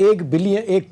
1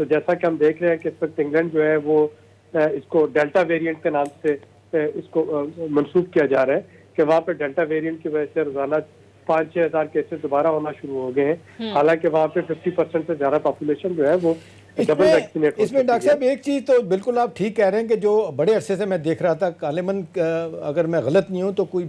تو جیسا کہ ہم دیکھ رہے ہیں کہ اس وقت انگلینڈ جو ہے وہ اس کو ڈیلٹا ویریئنٹ کے نام سے اس کو منسوخ کیا جا رہا ہے کہ وہاں پہ ڈیلٹا ویریئنٹ کی وجہ سے روزانہ 5-6 ہزار کیسز دوبارہ ہونا شروع ہو گئے ہیں، حالانکہ وہاں پہ 50% سے زیادہ پاپولیشن جو ہے وہ ڈبل ویکسینیٹ ہو اس میں چکی ڈاکٹر ہے۔ صاحب ایک چیز تو بالکل آپ ٹھیک کہہ رہے ہیں کہ جو بڑے عرصے سے میں دیکھ رہا تھا، غالباً اگر میں غلط نہیں ہوں تو کوئی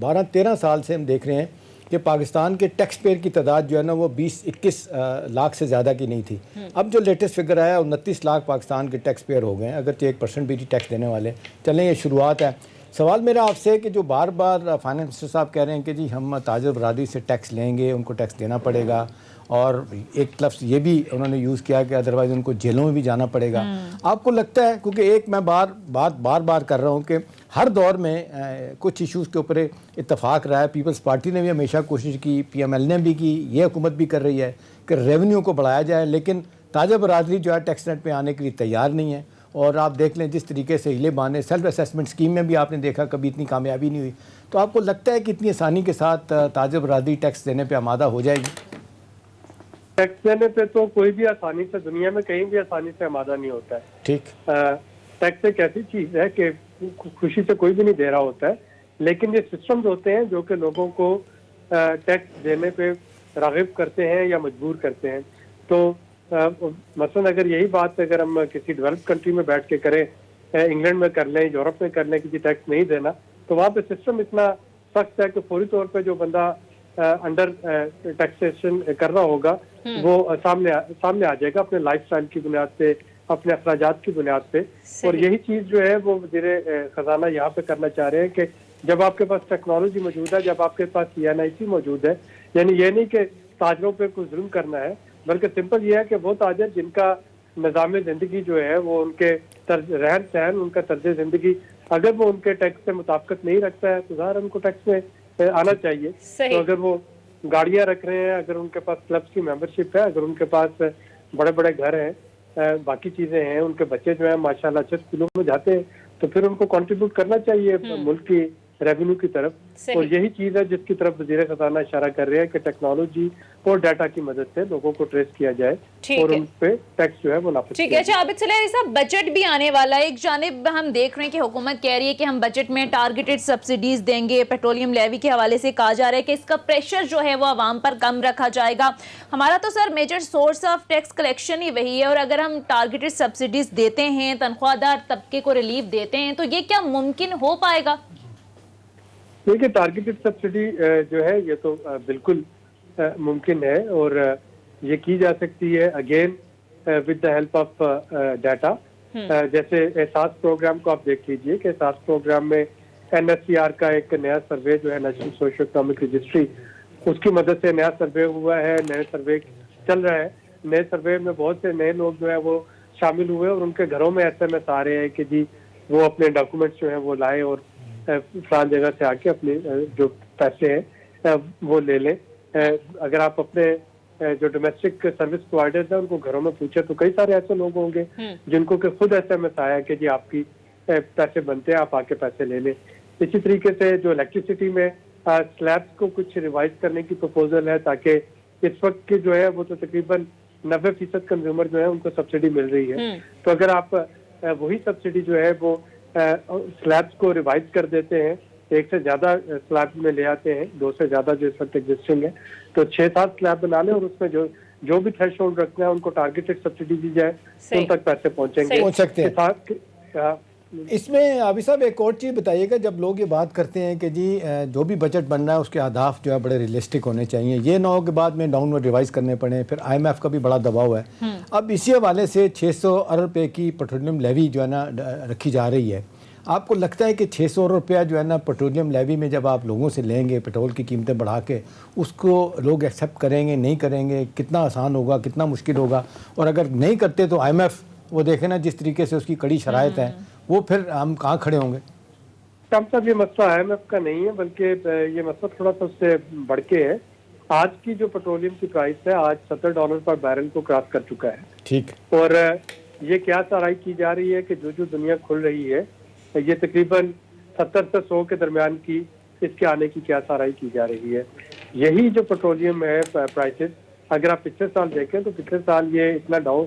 12-13 سال سے ہم دیکھ رہے ہیں کہ پاکستان کے ٹیکس پیئر کی تعداد جو ہے نا وہ 20-21 لاکھ سے زیادہ کی نہیں تھی۔ اب جو لیٹسٹ فگر آیا 29 لاکھ پاکستان کے ٹیکس پیئر ہو گئے ہیں، اگرچہ 1% بھی ٹیکس دینے والے، چلیں یہ شروعات ہے۔ سوال میرا آپ سے کہ جو بار بار فائنانس منسٹر صاحب کہہ رہے ہیں کہ جی ہم تاجر برادری سے ٹیکس لیں گے، ان کو ٹیکس دینا پڑے گا، اور ایک لفظ یہ بھی انہوں نے یوز کیا کہ ادروائز ان کو جیلوں میں بھی جانا پڑے گا، آپ کو لگتا ہے، کیونکہ ایک میں بار بار کر رہا ہوں کہ ہر دور میں کچھ ایشوز کے اوپر اتفاق رہا ہے، پیپلز پارٹی نے بھی ہمیشہ کوشش کی، پی ایم ایل نے بھی کی، یہ حکومت بھی کر رہی ہے کہ ریونیو کو بڑھایا جائے، لیکن تاجر برادری جو ہے ٹیکس نیٹ پہ آنے کے لیے تیار نہیں ہے، اور آپ دیکھ لیں جس طریقے سے ہیلے بانے سیلف اسیسمنٹ اسکیم میں بھی آپ نے دیکھا کبھی اتنی کامیابی نہیں ہوئی، تو آپ کو لگتا ہے کہ اتنی آسانی کے ساتھ تاجر برادری ٹیکس دینے پہ آمادہ ہو جائے گی؟ ٹیکس دینے پہ تو کوئی بھی آسانی سے، دنیا میں کہیں بھی آسانی سے آمادہ نہیں ہوتا ہے۔ ٹھیک، ٹیکس ایک ایسی چیز ہے کہ خوشی سے کوئی بھی نہیں دے رہا ہوتا ہے، لیکن یہ سسٹمز ہوتے ہیں جو کہ لوگوں کو ٹیکس دینے پہ راغب کرتے ہیں یا مجبور کرتے ہیں۔ تو مثلاً اگر یہی بات اگر ہم کسی ڈیولپ کنٹری میں بیٹھ کے کریں، انگلینڈ میں کر لیں، یورپ میں کر لیں، کسی ٹیکس نہیں دینا، تو وہاں پہ سسٹم اتنا سخت ہے کہ فوری طور پہ جو بندہ انڈر ٹیکسیشن کر رہا ہوگا وہ سامنے آ جائے گا اپنے لائف سٹائل کی بنیاد پہ، اپنے اخراجات کی بنیاد پہ۔ اور یہی چیز جو ہے وہ وزیر خزانہ یہاں پہ کرنا چاہ رہے ہیں کہ جب آپ کے پاس ٹیکنالوجی موجود ہے، جب آپ کے پاس CNIC موجود ہے، یعنی یہ نہیں کہ تاجروں پہ کوئی ظلم کرنا ہے، بلکہ سمپل یہ ہے کہ وہ تاجر جن کا نظام زندگی جو ہے وہ ان کے رہن سہن، ان کا طرز زندگی اگر وہ ان کے ٹیکس سے مطابقت نہیں رکھتا ہے تو ظاہر ان کو ٹیکس میں آنا چاہیے۔ تو اگر وہ گاڑیاں رکھ رہے ہیں، اگر ان کے پاس کلبس کی ممبرشپ ہے، اگر ان کے پاس بڑے بڑے گھر ہیں، باقی چیزیں ہیں، ان کے بچے جو ہیں ماشاءاللہ اچھے اسکولوں میں جاتے ہیں، تو پھر ان کو کنٹریبیوٹ کرنا چاہیے ملک کی ریونیو کی طرف۔ اور یہی چیز ہے جس کی طرف وزیر خزانہ اشارہ کر رہے ہیں کہ ٹیکنالوجی اور ڈیٹا کی مدد سے لوگوں کو ٹریس کیا جائے اور ان پہ ٹیکس جو ہے وہ نافذ کیا جائے۔ اچھا عابد سلیری صاحب، بجٹ بھی آنے والا ہے، ایک جانب ہم دیکھ رہے ہیں کہ حکومت کہہ رہی ہے کہ ہم بجٹ میں ٹارگیٹڈ سبسڈیز دیں گے، پیٹرولیم لیوی کے حوالے سے کہا جا رہا ہے کہ اس کا پریشر جو ہے وہ عوام پر کم رکھا جائے گا۔ ہمارا تو sir major source of tax collection ہی وہی ہے، اور اگر ہم ٹارگیٹڈ سبسڈیز دیتے ہیں، تنخواہ دار طبقے کو ریلیف دیتے ہیں، تو یہ کیا ممکن ہو پائے گا؟ دیکھیے ٹارگیٹڈ سبسڈی جو ہے یہ تو بالکل ممکن ہے اور یہ کی جا سکتی ہے again with the help of data. جیسے احساس پروگرام کو آپ دیکھ لیجئے کہ احساس پروگرام میں NSCR کا ایک نیا سروے جو ہے نیشنل سوشل اکنامک رجسٹری، اس کی مدد سے نیا سروے ہوا ہے، نئے سروے چل رہا ہے۔ نئے سروے میں بہت سے نئے لوگ جو ہے وہ شامل ہوئے اور ان کے گھروں میں SMS آ رہے ہیں کہ جی وہ اپنے ڈاکومنٹس جو ہیں وہ لائیں اور فلان جگہ سے آ کے اپنے جو پیسے ہیں وہ لے لیں۔ اگر آپ اپنے جو ڈومیسٹک سروس پرووائڈرز ہیں ان کو گھروں میں پوچھیں تو کئی سارے ایسے لوگ ہوں گے جن کو کہ خود SMS آیا کہ جی آپ کی پیسے بنتے ہیں، آپ آ کے پیسے لے لیں۔ اسی طریقے سے جو الیکٹریسٹی میں سلیبس کو کچھ ریوائز کرنے کی پروپوزل ہے تاکہ اس وقت کی جو ہے وہ تو تقریباً 90% کنزیومر جو ہے ان کو سبسڈی مل رہی ہے، تو اگر آپ وہی سبسڈی جو ہے وہ سلیبس کو ریوائز کر دیتے ہیں، ایک سے زیادہ سلیب میں لے آتے ہیں، 2 سے زیادہ جو اس وقت ایگزسٹنگ ہے، تو 6-7 سلیب بنا لیں اور اس میں جو بھی تھریش ہولڈ رکھنا ہے ان کو ٹارگیٹڈ سبسڈی دی جائے، ان تک پیسے پہنچ سکتے ہیں۔ اس میں عابد صاحب ایک اور چیز بتائیے گا، جب لوگ یہ بات کرتے ہیں کہ جی جو بھی بجٹ بن رہا ہے اس کے اہداف جو ہے بڑے ریئلسٹک ہونے چاہیے، یہ نہ ہو کہ بعد میں ڈاؤن ورڈ ریوائز کرنے پڑیں، پھر IMF کا بھی بڑا دباؤ ہے۔ اب اسی حوالے سے 600 ارب روپے کی پیٹرولیم لیوی جو ہے نا رکھی جا رہی ہے، آپ کو لگتا ہے کہ 600 روپیہ جو ہے نا پیٹرولیم لیوی میں جب آپ لوگوں سے لیں گے پیٹرول کی قیمتیں بڑھا کے، اس کو لوگ ایکسیپٹ کریں گے نہیں کریں گے، کتنا آسان ہوگا کتنا مشکل ہوگا؟ اور اگر نہیں کرتے تو IMF وہ دیکھیں نا جس طریقے سے اس کی کڑی شرائط ہیں، وہ پھر ہم کہاں کھڑے ہوں گے؟ صاحب یہ مسئلہ IMF کا نہیں ہے بلکہ یہ مسئلہ تھوڑا سا اس سے بڑھ کے ہے۔ آج کی جو پیٹرولیم کی پرائس ہے آج $70 پر بیرل کو کراس کر چکا ہے۔ ٹھیک، اور یہ کیا سرائی کی جا رہی ہے کہ جو دنیا کھل رہی ہے یہ تقریباً 70 سے 100 کے درمیان کی اس کے آنے کی کیا سرائی کی جا رہی ہے۔ یہی جو پیٹرولیم ہے پرائسز، اگر آپ پچھلے سال دیکھیں تو پچھلے سال یہ اتنا ڈاؤن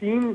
3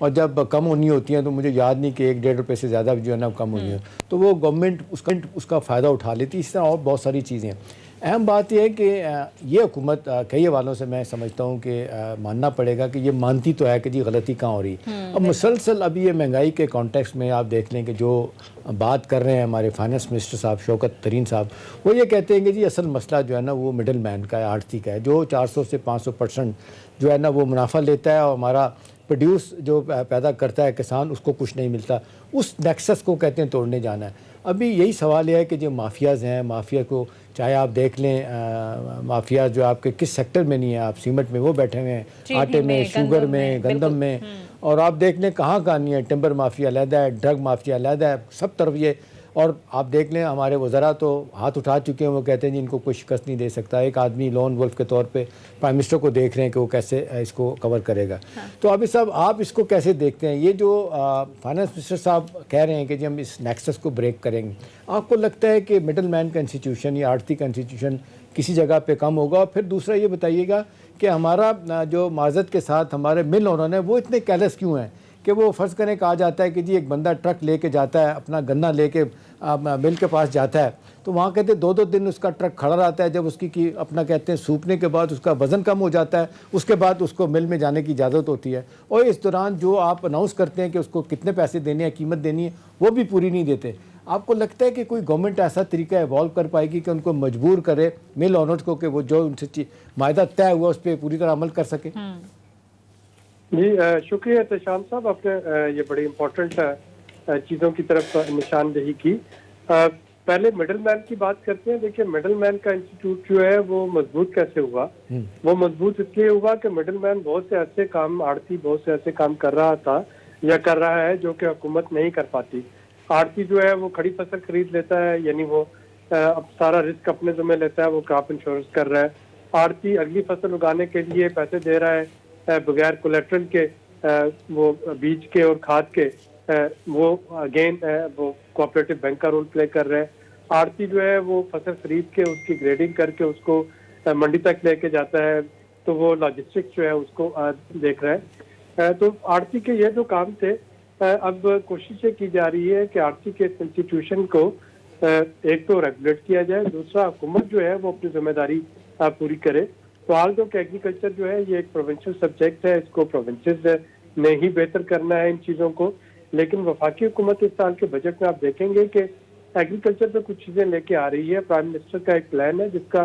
اور جب کم ہونی ہوتی ہیں تو مجھے یاد نہیں کہ 1-1.5 روپے سے زیادہ جو ہے نا کم ہونی ہے تو وہ گورنمنٹ اس کا فائدہ اٹھا لیتی ہے. اس طرح اور بہت ساری چیزیں ہیں. اہم بات یہ ہے کہ یہ حکومت کئی حوالوں سے میں سمجھتا ہوں کہ ماننا پڑے گا کہ یہ مانتی تو ہے کہ جی غلطی کہاں ہو رہی ہے. اب مسلسل ابھی یہ مہنگائی کے کانٹیکسٹ میں آپ دیکھ لیں کہ جو بات کر رہے ہیں ہمارے فائنانس منسٹر صاحب شوکت ترین صاحب، وہ یہ کہتے ہیں کہ جی اصل مسئلہ جو ہے نا وہ مڈل مین کا ہے، آڑتی کا ہے، جو 400 سے 500% جو ہے نا وہ منافع لیتا ہے اور ہمارا پروڈیوس جو پیدا کرتا ہے کسان اس کو کچھ نہیں ملتا. اس نیکسس کو کہتے ہیں توڑنے جانا ہے. ابھی یہی سوال یہ ہے کہ جو مافیاز ہیں، مافیا کو چاہے آپ دیکھ لیں مافیا جو آپ کے کس سیکٹر میں نہیں ہیں، آپ سیمنٹ میں وہ بیٹھے ہوئے ہیں، آٹے میں، شوگر میں، گندم میں، اور آپ دیکھ لیں کہاں نہیں ہے. ٹمبر مافیا علیحدہ ہے، ڈرگ مافیا علیحدہ ہے، سب طرف یہ. اور آپ دیکھ لیں ہمارے وزراء تو ہاتھ اٹھا چکے ہیں، وہ کہتے ہیں جی ان کو کوئی شکست نہیں دے سکتا. ایک آدمی لون ولف کے طور پہ پرائم منسٹر کو دیکھ رہے ہیں کہ وہ کیسے اس کو کور کرے گا. تو اب صاحب آپ اس کو کیسے دیکھتے ہیں؟ یہ جو فائنانس منسٹر صاحب کہہ رہے ہیں کہ جی ہم اس نیکسس کو بریک کریں گے، آپ کو لگتا ہے کہ مڈل مین کا انسٹیٹیوشن یا آڑتی کا انسٹیٹیوشن کسی جگہ پہ کم ہوگا؟ اور پھر دوسرا یہ بتائیے گا کہ ہمارا جو معذرت کے ساتھ ہمارے مل اونر ہیں وہ اتنے کیرلیس کیوں ہیں کہ وہ فرض کریں کہا جاتا ہے کہ جی ایک بندہ ٹرک لے کے جاتا ہے، اپنا گنا لے کے مل کے پاس جاتا ہے تو وہاں کہتے ہیں 2-2 دن اس کا ٹرک کھڑا رہتا ہے. جب اس کی اپنا کہتے ہیں سوپنے کے بعد اس کا وزن کم ہو جاتا ہے، اس کے بعد اس کو مل میں جانے کی اجازت ہوتی ہے. اور اس دوران جو آپ اناؤنس کرتے ہیں کہ اس کو کتنے پیسے دینے ہیں، قیمت دینی ہے، وہ بھی پوری نہیں دیتے. آپ کو لگتا ہے کہ کوئی گورنمنٹ ایسا طریقہ ایوالو کر پائے گی کہ ان کو مجبور کرے مل اونرز کو کہ وہ جو ان سے معاہدہ طے ہوا اس پہ پوری طرح عمل کر سکے؟ جی شکریہ احتشام صاحب، آپ نے یہ بڑی امپورٹنٹ چیزوں کی طرف نشاندہی کی. پہلے مڈل مین کی بات کرتے ہیں. دیکھیے مڈل مین کا انسٹیٹیوٹ جو ہے وہ مضبوط کیسے ہوا؟ وہ مضبوط اس لیے ہوا کہ مڈل مین بہت سے ایسے کام، آڑتی بہت سے ایسے کام کر رہا تھا یا کر رہا ہے جو کہ حکومت نہیں کر پاتی. آڑتی جو ہے وہ کھڑی فصل خرید لیتا ہے، یعنی وہ اب سارا رسک اپنے ذمہ لیتا ہے، وہ کراپ انشورنس کر رہا ہے. آڑتی اگلی فصل اگانے کے لیے پیسے دے رہا ہے بغیر کولیٹرل کے، وہ بیج کے اور کھاد کے. وہ اگین وہ کوآپریٹو بینک کا رول پلے کر رہے ہیں. آڑتی جو ہے وہ فصل خرید کے اس کی گریڈنگ کر کے اس کو منڈی تک لے کے جاتا ہے، تو وہ لاجسٹکس جو ہے اس کو دیکھ رہا ہے. تو آڑتی کے یہ جو کام تھے، اب کوشش یہ کی جا رہی ہے کہ آڑتی کے انسٹیٹیوشن کو ایک تو ریگولیٹ کیا جائے، دوسرا حکومت جو ہے وہ اپنی ذمہ داری پوری کرے. تو حال جو کہ ایگریکلچر جو ہے یہ ایک پروونشل سبجیکٹ ہے، اس کو پروونسز نے ہی بہتر کرنا ہے ان چیزوں کو. لیکن وفاقی حکومت اس سال کے بجٹ میں آپ دیکھیں گے کہ ایگریکلچر پہ کچھ چیزیں لے کے آ رہی ہے. پرائم منسٹر کا ایک پلان ہے جس کا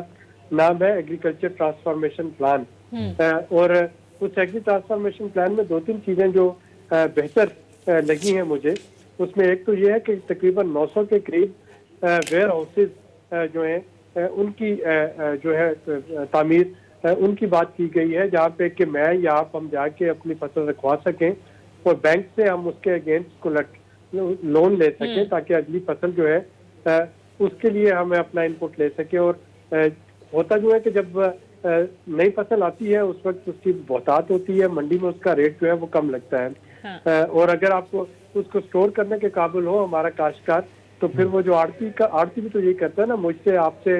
نام ہے ایگریکلچر ٹرانسفارمیشن پلان. اور اس ایگری ٹرانسفارمیشن پلان میں 2-3 چیزیں جو بہتر لگی ہیں مجھے. اس میں ایک تو یہ ہے کہ تقریباً 900 کے قریب ویئر ہاؤسز جو ہیں ان کی جو ہے تعمیر ان کی بات کی گئی ہے، جہاں پہ کہ میں یا آپ ہم جا کے اپنی فصل رکھوا سکیں اور بینک سے ہم اس کے اگینسٹ کو لون لے سکیں تاکہ اگلی فصل جو ہے اس کے لیے ہمیں اپنا ان پٹ لے سکیں. اور ہوتا جو ہے کہ جب نئی فصل آتی ہے اس وقت اس کی بہتات ہوتی ہے، منڈی میں اس کا ریٹ جو ہے وہ کم لگتا ہے. اور اگر آپ کو اس کو سٹور کرنے کے قابل ہو ہمارا کاشتکار، تو پھر وہ جو آڑتی بھی تو یہی کرتا ہے نا، مجھ سے آپ سے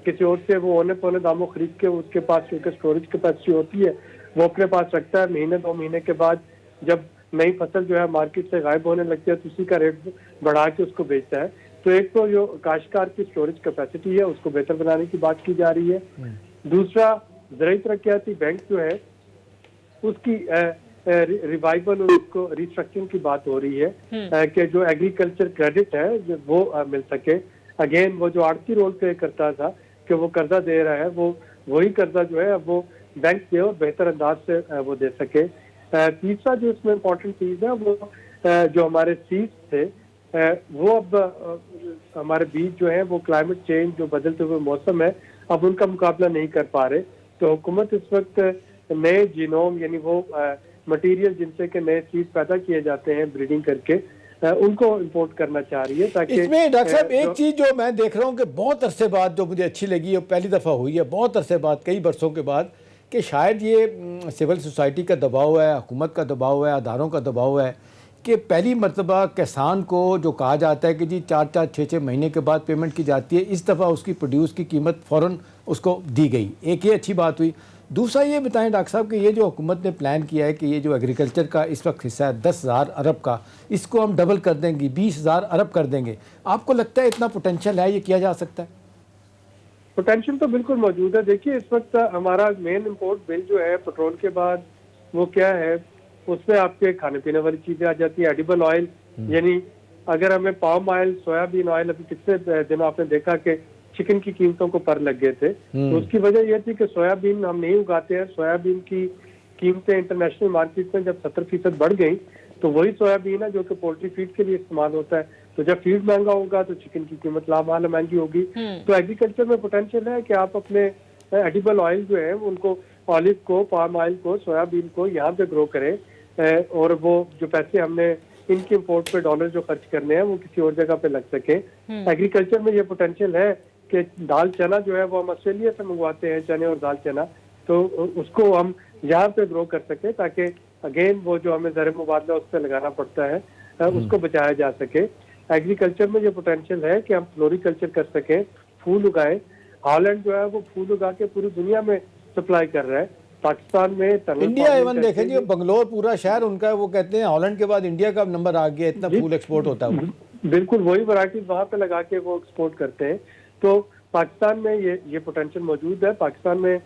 کسی اور سے وہ اونے پونے داموں خرید کے اس کے پاس چونکہ اسٹوریج کیپیسٹی ہوتی ہے وہ اپنے پاس رکھتا ہے. مہینے 2 مہینے کے بعد جب نئی فصل جو ہے مارکیٹ سے غائب ہونے لگتی ہے تو اسی کا ریٹ بڑھا کے اس کو بیچتا ہے. تو ایک تو جو کاشتکار کی اسٹوریج کیپیسٹی ہے اس کو بہتر بنانے کی بات کی جا رہی ہے. دوسرا زرعی ترقیاتی بینک جو ہے اس کی ریوائول اور اس کو ریسٹرکچرنگ کی بات ہو رہی ہے کہ جو ایگریکلچر کریڈٹ ہے وہ مل سکے. اگین وہ جو آڑتی رول پلے کرتا تھا کہ وہ قرضہ دے رہا ہے، وہی قرضہ جو ہے اب وہ بینک دے اور بہتر انداز سے وہ دے سکے. تیسرا جو اس میں امپورٹنٹ چیز ہے وہ جو ہمارے سیڈز تھے وہ اب ہمارے بیج جو ہیں وہ کلائمیٹ چینج جو بدلتے ہوئے موسم ہے اب ان کا مقابلہ نہیں کر پا رہے. تو حکومت اس وقت نئے جینوم یعنی وہ مٹیریل جن سے کہ نئے سیڈ پیدا کیے جاتے ہیں بریڈنگ کر کے ان کو امپورٹ کرنا چاہ رہی ہے تاکہ اس میں ڈاکٹر صاحب ایک چیز جو میں دیکھ رہا ہوں کہ بہت عرصے بعد جو مجھے اچھی لگی ہے پہلی دفعہ ہوئی ہے بہت عرصے بعد، کئی برسوں کے بعد، کہ شاید یہ سول سوسائٹی کا دباؤ ہے، حکومت کا دباؤ ہے، اداروں کا دباؤ ہے کہ پہلی مرتبہ کسان کو جو کہا جاتا ہے کہ جی 4-4 6-6 مہینے کے بعد پیمنٹ کی جاتی ہے، اس دفعہ اس کی پروڈیوس کی قیمت فوراً اس کو دی گئی. ایک یہ اچھی بات ہوئی. دوسرا یہ بتائیں ڈاکٹر صاحب کہ یہ جو حکومت نے پلان کیا ہے کہ یہ جو ایگریکلچر کا اس وقت حصہ ہے 10,000 ارب کا، اس کو ہم ڈبل کر دیں گے، 20,000 ارب کر دیں گے، آپ کو لگتا ہے اتنا پوٹینشیل ہے، یہ کیا جا سکتا ہے؟ پوٹینشیل تو بالکل موجود ہے. دیکھیے اس وقت ہمارا مین امپورٹ بل جو ہے پیٹرول کے بعد وہ کیا ہے، اس میں آپ کے کھانے پینے والی چیزیں آ جاتی ہیں. ایڈیبل آئل، یعنی اگر ہمیں پام آئل، سویا بین آئل، ابھی پچھلے دنوں آپ نے دیکھا کہ چکن کی قیمتوں کو پر لگ گئے تھے، تو اس کی وجہ یہ تھی کہ سویا بین ہم نہیں اگاتے ہیں. سویا بین کی قیمتیں انٹرنیشنل مارکیٹ میں جب 70% بڑھ گئیں تو وہی سویا بین ہے جو کہ پولٹری فیڈ کے لیے استعمال ہوتا ہے. تو جب فیڈ مہنگا ہوگا تو چکن کی قیمت لامحال مہنگی ہوگی. تو ایگریکلچر میں پوٹینشیل ہے کہ آپ اپنے ایڈیبل آئل جو ہے ان کو، آلو کو، پام آئل کو، سویا بین کو یہاں پہ گرو کریں، اور وہ جو پیسے ہم نے ان کی امپورٹ پہ ڈالر جو خرچ کرنے ہیں وہ کسی اور جگہ پہ لگ سکیں. ایگریکلچر میں یہ پوٹینشیل ہے کہ دال چنا جو ہے وہ ہم آسٹریلیا سے منگواتے ہیں، چنے اور دال چنا، تو اس کو ہم یہاں پہ گرو کر سکیں تاکہ اگین وہ جو ہمیں زر مبادلہ اس پہ لگانا پڑتا ہے اس کو بچایا جا سکے. ایگریکلچر میں یہ پوٹینشیل ہے کہ ہم فلوریکلچر کر سکیں، پھول اگائیں. ہالینڈ جو ہے وہ پھول اگا کے پوری دنیا میں سپلائی کر رہا ہے. پاکستان میں انڈیا ایون دیکھیں جی، بنگلور پورا شہر ان کا، وہ کہتے ہیں ہالینڈ کے بعد انڈیا کا نمبر آ گیا، اتنا پھول ایکسپورٹ ہوتا ہے. بالکل وہی ورائٹیز وہاں پہ لگا کے وہ ایکسپورٹ کرتے ہیں. تو پاکستان میں یہ پوٹینشیل موجود ہے. پاکستان میں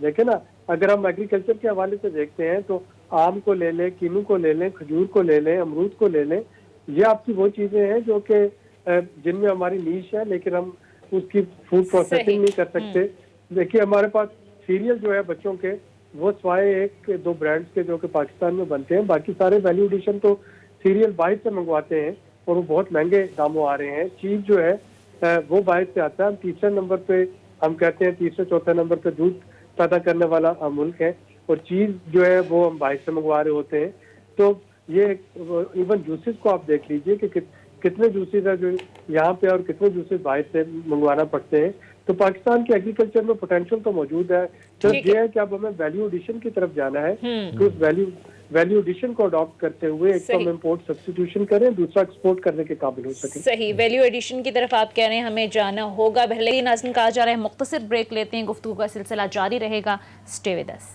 دیکھیں نا، اگر ہم ایگریکلچر کے حوالے سے دیکھتے ہیں تو آم کو لے لیں، کینو کو لے لیں، کھجور کو لے لیں، امرود کو لے لیں، یہ آپ کی وہ چیزیں ہیں جو کہ جن میں ہماری نیش ہے لیکن ہم اس کی فوڈ پروسیسنگ نہیں کر سکتے. دیکھیے ہمارے پاس سیریل جو ہے بچوں کے، وہ سوائے 1-2 برانڈز کے جو کہ پاکستان میں بنتے ہیں، باقی سارے ویلیو ایڈیشن تو سیریل باہر سے منگواتے ہیں اور وہ بہت مہنگے داموں آ رہے ہیں. چیز جو ہے وہ باہر سے آتا ہے. ہم تیسرے نمبر پہ، ہم کہتے ہیں تیسرے چوتھے نمبر پہ دودھ پیدا کرنے والا ملک ہے، اور چیز جو ہے وہ ہم باہر سے منگوا رہے ہوتے ہیں. تو یہ ایون جوسز کو آپ دیکھ لیجئے کہ کتنے جوسز ہیں جو یہاں پہ اور کتنے جوسز باہر سے منگوانا پڑتے ہیں. تو پاکستان کے ایگریکلچر میں پوٹینشیل تو موجود ہے. صرف یہ ہے کہ اب ہمیں ویلیو ایڈیشن کی طرف جانا ہے کہ اس ویلیو ایڈیشن کو اڈاپٹ کرتے ہوئے ایک تو ہم امپورٹ سبسٹیٹیوشن کریں، دوسرا ایکسپورٹ کرنے کے قابل ہو سکیں. صحیح، ویلیو ایڈیشن کی طرف آپ کہہ رہے ہیں ہمیں جانا ہوگا. پہلے ہی ناظرین کہا جا رہا ہے مختصر بریک لیتے ہیں، گفتگو کا سلسلہ جاری رہے گا. Stay with us.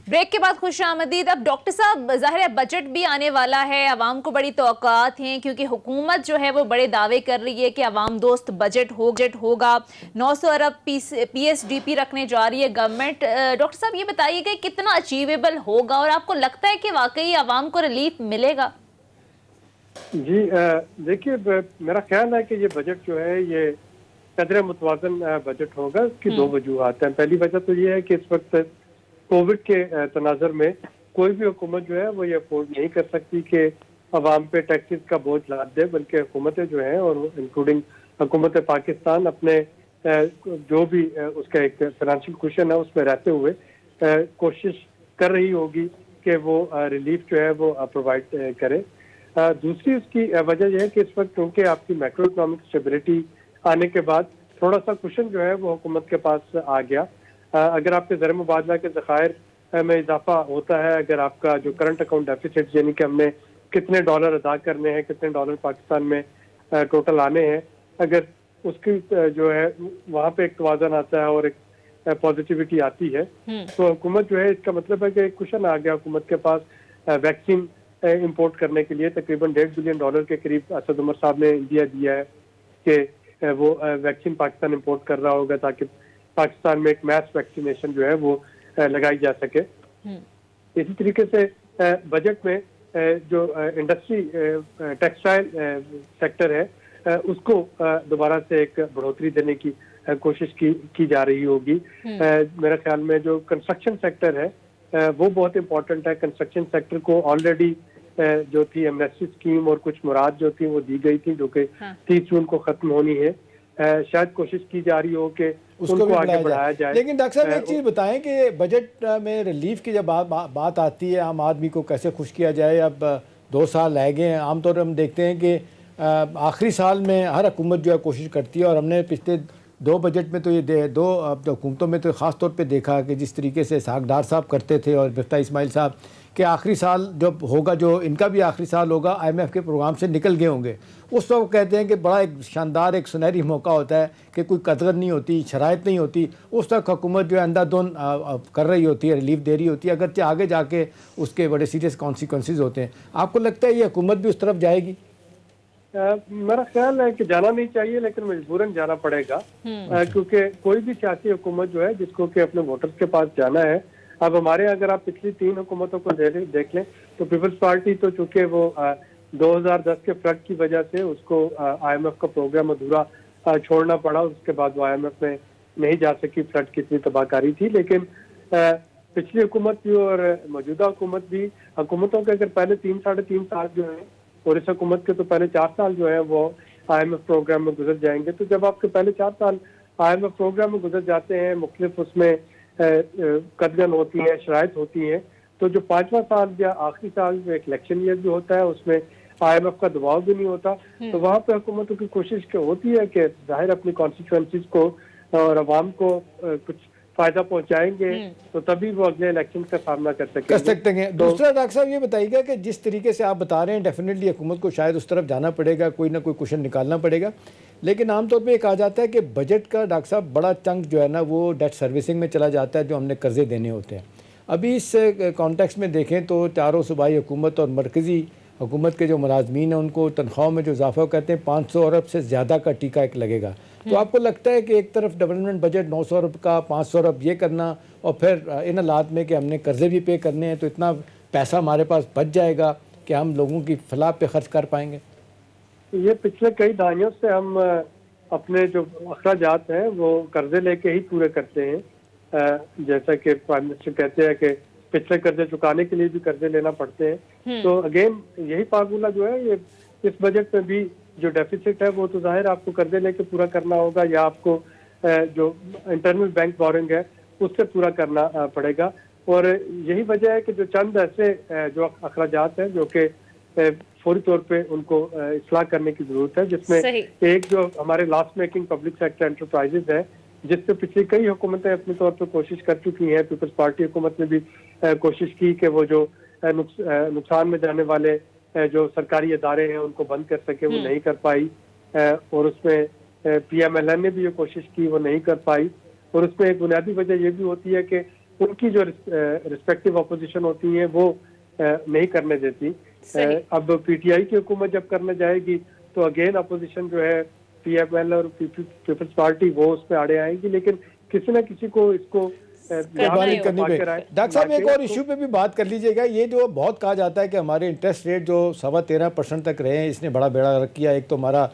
بریک کے بعد خوش آمدید. اب ڈاکٹر صاحب، ظاہر ہے بجٹ بھی آنے والا ہے، عوام کو بڑی توقعات ہیں کیونکہ حکومت جو ہے وہ بڑے دعوے کر رہی ہے کہ عوام دوست بجٹ ہوگا. 900 ارب پی ایس ڈی پی رکھنے جا رہی ہے گورنمنٹ. ڈاکٹر صاحب یہ بتائیے کہ کتنا اچیویبل ہوگا اور آپ کو لگتا ہے کہ واقعی عوام کو ریلیف ملے گا؟ جی دیکھیے، میرا خیال ہے کہ یہ بجٹ جو ہے یہ قدر متوازن بجٹ ہوگا. اس کی 2 وجوہات ہیں. پہلی وجہ تو یہ ہے کہ اس وقت کووڈ کے تناظر میں کوئی بھی حکومت جو ہے وہ یہ افورڈ نہیں کر سکتی کہ عوام پہ ٹیکسز کا بوجھ لاد دے، بلکہ حکومتیں جو ہیں اور انکلوڈنگ حکومت پاکستان اپنے جو بھی اس کا ایک فائنینشیل کوشن ہے اس میں رہتے ہوئے کوشش کر رہی ہوگی کہ وہ ریلیف جو ہے وہ پرووائڈ کرے. دوسری اس کی وجہ یہ ہے کہ اس وقت کیونکہ آپ کی میکرو اکنامک اسٹیبلٹی آنے کے بعد تھوڑا سا کوشن جو ہے وہ حکومت کے پاس آ گیا. اگر آپ کے زر مبادلہ کے ذخائر میں اضافہ ہوتا ہے، اگر آپ کا جو کرنٹ اکاؤنٹ ڈیفیسٹ، یعنی کہ ہم نے کتنے ڈالر ادا کرنے ہیں، کتنے ڈالر پاکستان میں ٹوٹل آنے ہیں، اگر اس کی جو ہے وہاں پہ ایک توازن آتا ہے اور ایک پازیٹیوٹی آتی ہے، تو حکومت جو ہے، اس کا مطلب ہے کہ ایک کوشن آ گیا حکومت کے پاس ویکسین امپورٹ کرنے کے لیے. تقریباً $1.5 بلین کے قریب اسد عمر صاحب نے انڈیا دیا ہے کہ وہ ویکسین پاکستان امپورٹ کر رہا ہوگا تاکہ پاکستان میں ایک میس ویکسینیشن جو ہے وہ لگائی جا سکے. اسی طریقے سے بجٹ میں جو انڈسٹری ٹیکسٹائل سیکٹر ہے اس کو دوبارہ سے ایک بڑھوتری دینے کی کوشش کی جا رہی ہوگی. میرے خیال میں جو کنسٹرکشن سیکٹر ہے وہ بہت امپورٹنٹ ہے. کنسٹرکشن سیکٹر کو آلریڈی جو تھی ایمنیسٹی اسکیم اور کچھ مراد جو تھی وہ دی گئی تھی جو کہ 30 جون کو ختم ہونی ہے. شاید کوشش کی جا رہی ہو کہ اس کو آگے بڑھایا جائے. لیکن ڈاکٹر صاحب ایک چیز بتائیں کہ بجٹ میں ریلیف کی جب بات آتی ہے، عام آدمی کو کیسے خوش کیا جائے. اب 2 سال رہ گئے ہیں. عام طور پر ہم دیکھتے ہیں کہ آخری سال میں ہر حکومت جو ہے کوشش کرتی ہے، اور ہم نے پچھلے دو بجٹ میں تو یہ دو حکومتوں میں تو خاص طور پہ دیکھا کہ جس طریقے سے اسحاق ڈار صاحب کرتے تھے اور مفتاح اسماعیل صاحب کہ آخری سال جب ہوگا, جو ان کا بھی آخری سال ہوگا IMF کے پروگرام سے نکل گئے ہوں گے, اس وقت کہتے ہیں کہ بڑا ایک شاندار ایک سنہری موقع ہوتا ہے کہ کوئی قدر نہیں ہوتی, شرائط نہیں ہوتی, اس وقت حکومت جو ہے اندھا دھند کر رہی ہوتی ہے, ریلیف دے رہی ہوتی ہے, اگرچہ آگے جا کے اس کے بڑے سیریس کانسیکوینسز ہوتے ہیں. آپ کو لگتا ہے یہ حکومت بھی اس طرف جائے گی؟ میرا خیال ہے کہ جانا نہیں چاہیے, لیکن مجبوراً جانا پڑے گا, کیونکہ کوئی بھی سیاسی حکومت جو ہے جس کو کہ اپنے ووٹرز کے پاس جانا ہے. اب ہمارے اگر آپ پچھلی 3 حکومتوں کو دیکھ لیں تو پیپلز پارٹی تو چونکہ وہ 2010 کے فلڈ کی وجہ سے اس کو IMF کا پروگرام ادھورا چھوڑنا پڑا, اس کے بعد وہ IMF میں نہیں جا سکی, فلڈ کی اتنی تباہ کاری تھی. لیکن پچھلی حکومت بھی اور موجودہ حکومت بھی, حکومتوں کے اگر پہلے 3-3.5 سال جو ہیں اور اس حکومت کے تو پہلے 4 سال جو ہیں وہ IMF پروگرام میں گزر جائیں گے, تو جب آپ کے پہلے 4 سال IMF پروگرام میں گزر جاتے ہیں, مختلف اس میں قدغن ہوتی ہیں, شرائط ہوتی ہیں, تو جو 5واں سال یا آخری سال جو ایک الیکشن ایئر بھی ہوتا ہے اس میں IMF کا دباؤ بھی نہیں ہوتا, تو وہاں پہ حکومتوں کی کوشش ہوتی ہے کہ ظاہر اپنی کانسٹیچوئنسیز کو اور عوام کو کچھ فائدہ پہنچائیں گے تو تبھی وہ اگلے الیکشن کا سامنا کر سکتے ہیں. دوسرا ڈاکٹر صاحب یہ بتائیے گا کہ جس طریقے سے آپ بتا رہے ہیں ڈیفینیٹلی حکومت کو شاید اس طرف جانا پڑے گا, کوئی نہ کوئی کوشن نکالنا پڑے گا, لیکن عام طور پہ یہ کہا جاتا ہے کہ بجٹ کا ڈاکٹر صاحب بڑا چنک جو ہے نا وہ ڈیٹ سروسنگ میں چلا جاتا ہے, جو ہم نے قرضے دینے ہوتے ہیں. ابھی اس کانٹیکس میں دیکھیں تو چاروں صوبائی حکومت اور مرکزی حکومت کے جو ملازمین ہیں ان کو تنخواہوں میں جو اضافہ کہتے ہیں 500 ارب سے زیادہ کا ٹیکہ ایک لگے گا. تو آپ کو لگتا ہے کہ ایک طرف ڈیولپمنٹ بجٹ 900 ارب کا 500 ارب یہ کرنا, اور پھر ان حالات میں کہ ہم نے قرضے بھی پے کرنے ہیں تو اتنا پیسہ ہمارے پاس بچ جائے گا کہ ہم لوگوں کی فلاح پہ خرچ کر پائیں گے؟ یہ پچھلے کئی دہائیوں سے ہم اپنے جو اخراجات ہیں وہ قرضے لے کے ہی پورے کرتے ہیں. جیسا کہ پرائم منسٹر کہتے ہیں کہ پچھلے قرضے چکانے کے لیے بھی قرضے لینا پڑتے ہیں. تو اگین یہی فارمولہ جو ہے یہ اس بجٹ میں بھی جو ڈیفیسٹ ہے وہ تو ظاہر آپ کو قرضے لے کے پورا کرنا ہوگا, یا آپ کو جو انٹرنل بینک بورنگ ہے اس سے پورا کرنا پڑے گا. اور یہی وجہ ہے کہ جو چند ایسے جو اخراجات ہیں جو کہ فوری طور پہ ان کو اصلاح کرنے کی ضرورت ہے, جس میں ایک جو ہمارے لاس میکنگ پبلک سیکٹر انٹرپرائزز ہے جس پہ پچھلی کئی حکومتیں اپنے طور پہ کوشش کر چکی ہیں. پیپلز پارٹی حکومت نے بھی کوشش کی کہ وہ جو نقصان میں جانے والے جو سرکاری ادارے ہیں ان کو بند کر سکے, وہ نہیں کر پائی. اور اس میں PMLN نے بھی یہ کوشش کی, وہ نہیں کر پائی. اور اس میں ایک بنیادی وجہ یہ بھی ہوتی ہے کہ ان کی جو رسپیکٹو اپوزیشن ہوتی ہیں وہ نہیں کرنے دیتی. اب PTI کی حکومت جب کرنے جائے گی تو اگین اپوزیشن جو ہے PML اور پیپلز پارٹی وہ اس پہ آڑے آئیں گی, لیکن کسی نہ کسی کو اس کو کرنی پڑے. ڈاکٹر صاحب ایک اور ایشو پہ بھی بات کر لیجئے گا. یہ جو بہت کہا جاتا ہے کہ ہمارے انٹرسٹ ریٹ جو 13.25% تک رہے ہیں, اس نے بڑا بیڑا غرق کیا. ایک تو ہمارا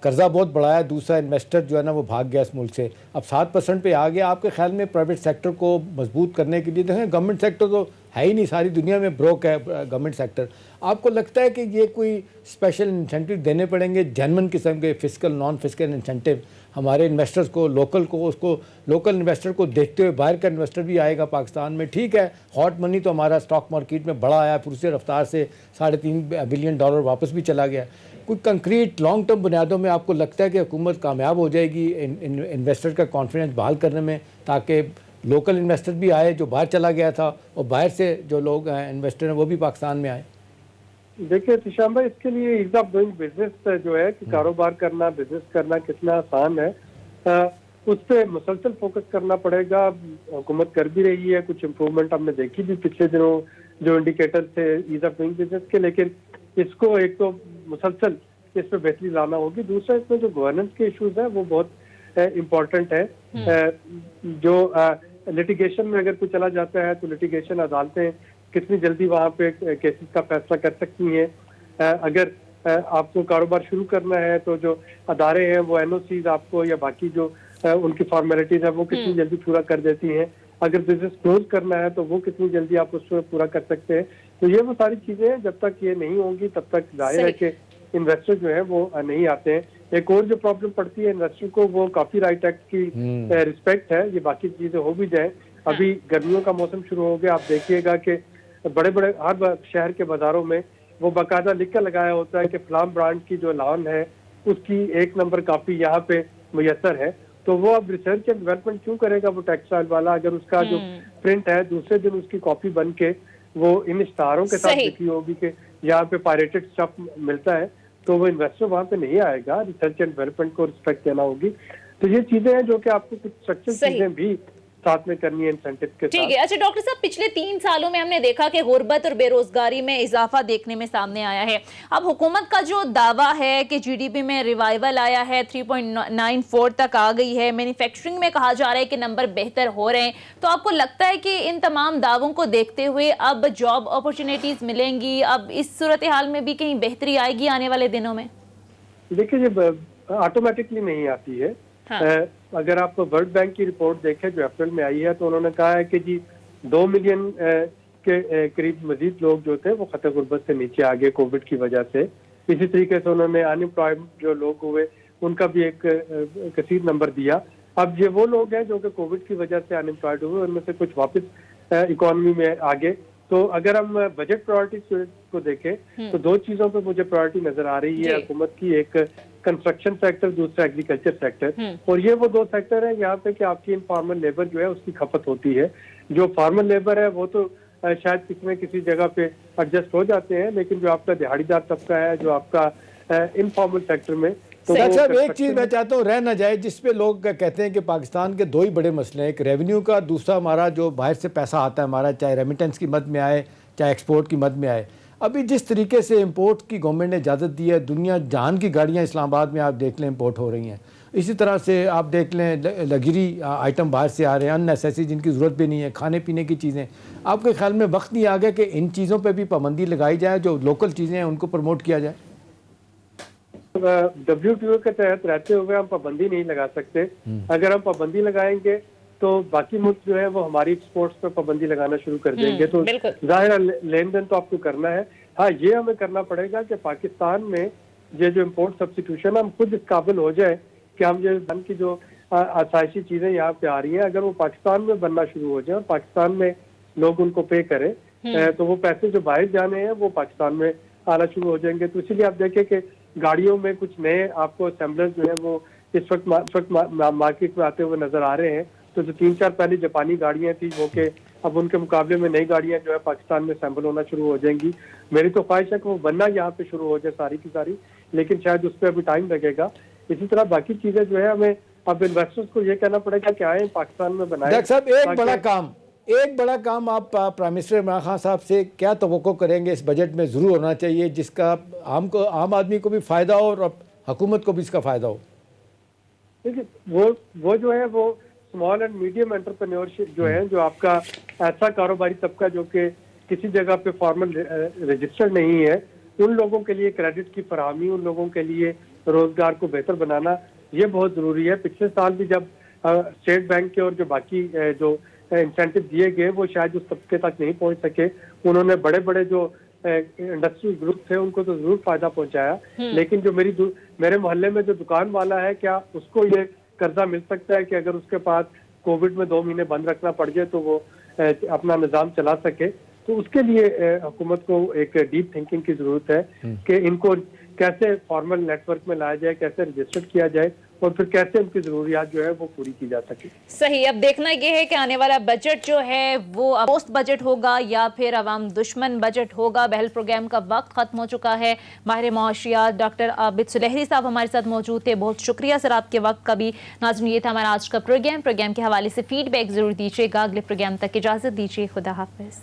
قرضہ بہت بڑھایا, دوسرا انویسٹر جو ہے نا وہ بھاگ گیا اس ملک سے, اب 7% پہ آ گیا. آپ کے خیال میں پرائیویٹ سیکٹر کو مضبوط کرنے کے لیے, دیکھیں گورنمنٹ سیکٹر تو ہے ہی نہیں, ساری دنیا میں بروک ہے گورنمنٹ سیکٹر, آپ کو لگتا ہے کہ یہ کوئی اسپیشل انسینٹیو دینے پڑیں گے, جینون قسم کے فسکل نان فسکل انسینٹیو ہمارے انویسٹرز کو, لوکل کو, اس کو لوکل انویسٹر کو دیکھتے ہوئے باہر کا انویسٹر بھی آئے گا پاکستان میں. ٹھیک ہے ہاٹ منی تو ہمارا اسٹاک مارکیٹ میں بڑا آیا, پھر اسی رفتار سے $3.5 بلین واپس بھی چلا گیا. کوئی کنکریٹ لانگ ٹرم بنیادوں میں آپ کو لگتا ہے کہ حکومت کامیاب ہو جائے گی انویسٹر کا کانفیڈنس بحال کرنے میں, تاکہ لوکل انویسٹر بھی آئے جو باہر چلا گیا تھا, اور باہر سے جو لوگ انویسٹر ہیں وہ بھی پاکستان میں آئے؟ دیکھیے تشام بھائی, اس کے لیے ایز آف ڈوئنگ بزنس جو ہے کہ کاروبار کرنا, بزنس کرنا کتنا آسان ہے, اس پہ مسلسل فوکس کرنا پڑے گا. حکومت کر بھی رہی ہے, کچھ امپروومنٹ ہم نے دیکھی بھی پچھلے دنوں جو انڈیکیٹر تھے ایز آف ڈوئنگ بزنس کے, لیکن اس کو ایک تو مسلسل اس پہ بہتری لانا ہوگی. دوسرا اس میں جو گورننس کے ایشوز ہیں وہ بہت امپورٹنٹ ہے. جو لٹیگیشن میں اگر کوئی چلا جاتا ہے تو لٹیگیشن عدالتیں کتنی جلدی وہاں پہ کیسز کا فیصلہ کر سکتی ہیں. اگر آپ کو کاروبار شروع کرنا ہے تو جو ادارے ہیں وہ NOCs آپ کو یا باقی جو ان کی فارمیلٹیز ہیں وہ کتنی جلدی پورا کر دیتی ہیں. اگر بزنس کلوز کرنا ہے تو وہ کتنی جلدی آپ اس کو پورا کر سکتے ہیں. تو یہ وہ ساری چیزیں ہیں, جب تک یہ نہیں ہوں گی تب تک ظاہر ہے کہ انویسٹر جو ہے وہ نہیں آتے ہیں. ایک اور جو پرابلم پڑتی ہے انویسٹر کو وہ کاپی رائٹ ایکٹ کی رسپیکٹ ہے. یہ باقی چیزیں ہو بھی جائیں, ابھی گرمیوں کا موسم شروع ہو گیا, آپ دیکھیے گا کہ بڑے بڑے ہر شہر کے بازاروں میں وہ باقاعدہ لکھ کر لگایا ہوتا ہے کہ فلاں برانڈ کی جو لان ہے اس کی 1 نمبر کاپی یہاں پہ میسر ہے, تو وہ اب ریسرچ اینڈ ڈیولپمنٹ کیوں کرے گا وہ ٹیکسٹائل والا، اگر اس کا جو پرنٹ ہے دوسرے دن اس کی کاپی بن کے وہ ان اشتہاروں کے ساتھ لکھی ہوگی کہ یہاں پہ پائریٹڈ اسٹف ملتا ہے، تو وہ انویسٹر وہاں پہ نہیں آئے گا. ریسرچ اینڈ ڈیولپمنٹ کو رسپیکٹ دینا ہوگی. تو یہ چیزیں ہیں جو کہ آپ کو کچھ اسٹرکچر چیزیں بھی ساتھ میں کرنی ہے انسینٹیو کے ساتھ. ٹھیک ہے. اچھا ڈاکٹر صاحب، پچھلے 3 سالوں میں ہم نے دیکھا کہ غربت اور بے روزگاری میں اضافہ دیکھنے میں سامنے آیا ہے. اب حکومت کا جو دعویٰ ہے کہ جی ڈی پی میں ریوائیول آیا ہے، 3.94 تک آ گئی ہے، مینوفیکچرنگ میں کہا جا رہا ہے کہ نمبر بہتر ہو رہے ہیں، تو آپ کو لگتا ہے کہ ان تمام دعووں کو دیکھتے ہوئے اب جاب اپرچونیٹیز ملیں گی، اب اس صورتحال میں بھی کہیں بہتری آئے گی آنے والے دنوں میں؟ دیکھیے یہ آٹومیٹکلی نہیں آتی ہے. اگر آپ ورلڈ بینک کی رپورٹ دیکھیں جو اپریل میں آئی ہے تو انہوں نے کہا ہے کہ جی 2 ملین کے قریب مزید لوگ جو تھے وہ خط غربت سے نیچے آ گئے کووڈ کی وجہ سے. اسی طریقے سے انہوں نے ان امپلائڈ جو لوگ ہوئے ان کا بھی ایک کثیر نمبر دیا. اب یہ وہ لوگ ہیں جو کہ کووڈ کی وجہ سے ان امپلائڈ ہوئے، ان میں سے کچھ واپس اکانومی میں آگے. تو اگر ہم بجٹ پرائرٹیز کو دیکھیں تو 2 چیزوں پہ مجھے پرائرٹی نظر آ رہی ہے حکومت کی، ایک کنسٹرکشن سیکٹر، دوسرا ایگریکلچر سیکٹر. اور یہ وہ 2 سیکٹر ہیں یہاں پہ کہ آپ کی انفارمل لیبر جو ہے اس کی کھپت ہوتی ہے. جو فارمل لیبر ہے وہ تو شاید کسی نہ کسی جگہ پہ ایڈجسٹ ہو جاتے ہیں، لیکن جو آپ کا دہاڑی دار طبقہ ہے، جو آپ کا انفارمل سیکٹر میں. ڈاکٹر صاحب ایک چیز میں چاہتا ہوں رہ نہ جائے، جس پہ لوگ کہتے ہیں کہ پاکستان کے 2 ہی بڑے مسئلے ہیں، ایک ریونیو کا، دوسرا ہمارا جو باہر سے پیسہ آتا ہے ہمارا، چاہے ریمیٹنس کی مد میں آئے چاہے ایکسپورٹ کی مد میں آئے. ابھی جس طریقے سے امپورٹ کی گورنمنٹ نے اجازت دی ہے، دنیا جہان کی گاڑیاں اسلام آباد میں آپ دیکھ لیں امپورٹ ہو رہی ہیں. اسی طرح سے آپ دیکھ لیں لگژری آئٹم باہر سے آ رہے ہیں، ان نیسیسری جن کی ضرورت بھی نہیں ہے، کھانے پینے کی چیزیں. آپ کے خیال میں وقت نہیں آ گیا کہ ان چیزوں پہ بھی پابندی لگائی جائے، جو لوکل چیزیں ہیں ان کو پروموٹ کیا جائے؟ WTO کے تحت رہتے ہوئے ہم پابندی نہیں لگا سکتے. اگر ہم پابندی لگائیں گے تو باقی ملک جو ہے وہ ہماری ایکسپورٹس پہ پابندی لگانا شروع کر دیں گے. تو ظاہر لین دین تو آپ کو کرنا ہے. ہاں یہ ہمیں کرنا پڑے گا کہ پاکستان میں یہ جو امپورٹ سبسٹیٹیوشن ہم خود اس قابل ہو جائے کہ ہم یہ دن کی جو آسائشی چیزیں یہاں پہ آ رہی ہیں اگر وہ پاکستان میں بننا شروع ہو جائیں اور پاکستان میں لوگ ان کو پے کریں تو وہ پیسے جو باہر جانے ہیں وہ پاکستان میں آنا شروع ہو جائیں گے. تو اسی لیے آپ دیکھیں کہ گاڑیوں میں کچھ نئے آپ کو اسمبلر جو ہیں وہ اس وقت مارکیٹ میں آتے ہوئے نظر آ رہے ہیں. تو جو 3-4 پہلی جاپانی گاڑیاں تھیں وہ کہ اب ان کے مقابلے میں نئی گاڑیاں جو ہے پاکستان میں اسمبل ہونا شروع ہو جائیں گی. میری تو خواہش ہے کہ وہ بننا یہاں پہ شروع ہو جائے ساری کی ساری، لیکن شاید اس پہ ابھی ٹائم لگے گا. اسی طرح باقی چیزیں جو ہے ہمیں اب انویسٹرز کو یہ کہنا پڑے گا کہ آئیں پاکستان میں بنائیں. ڈاکٹر صاحب ایک بڑا کام آپ پرائم منسٹر عمران خان صاحب سے کیا توقع کریں گے اس بجٹ میں ضرور ہونا چاہیے جس کا عام آدمی کو بھی فائدہ ہو اور حکومت کو بھی اس کا فائدہ ہو؟ دیکھیے وہ جو ہے وہ اسمال اینڈ میڈیم انٹرپرینیورشپ جو ہے، جو آپ کا ایسا کاروباری طبقہ جو کہ کسی جگہ پہ فارمل رجسٹرڈ نہیں ہے، ان لوگوں کے لیے کریڈٹ کی فراہمی، ان لوگوں کے لیے روزگار کو بہتر بنانا یہ بہت ضروری ہے. پچھلے سال بھی جب اسٹیٹ بینک کے اور جو باقی جو انسینٹیو دیے گئے وہ شاید اس طبقے تک نہیں پہنچ سکے. انہوں نے بڑے بڑے جو انڈسٹری گروپ تھے ان کو تو ضرور فائدہ پہنچایا، لیکن جو میرے محلے میں جو دکان والا ہے کیا اس کو یہ قرضہ مل سکتا ہے کہ اگر اس کے پاس کووڈ میں 2 مہینے بند رکھنا پڑ جائے تو وہ اپنا نظام چلا سکے؟ تو اس کے لیے حکومت کو ایک ڈیپ تھنکنگ کی ضرورت ہے کہ ان کو کیسے فارمل نیٹ ورک میں لایا جائے، کیسے رجسٹر کیا جائے اور پھر کیسے ان کی ضروریات جو ہے وہ پوری کی جا سکے. صحیح. اب دیکھنا یہ ہے کہ آنے والا بجٹ جو ہے وہ پوسٹ بجٹ ہوگا یا پھر عوام دشمن بجٹ ہوگا. بہل پروگرام کا وقت ختم ہو چکا ہے. ماہر معاشیات ڈاکٹر عابد سلیحری صاحب ہمارے ساتھ موجود تھے. بہت شکریہ سر آپ کے وقت کا بھی. ناظرین یہ تھا ہمارا آج کا پروگرام کے حوالے سے فیڈ بیک ضرور دیجیے گا. اگلے پروگرام تک اجازت دیجیے. خدا حافظ.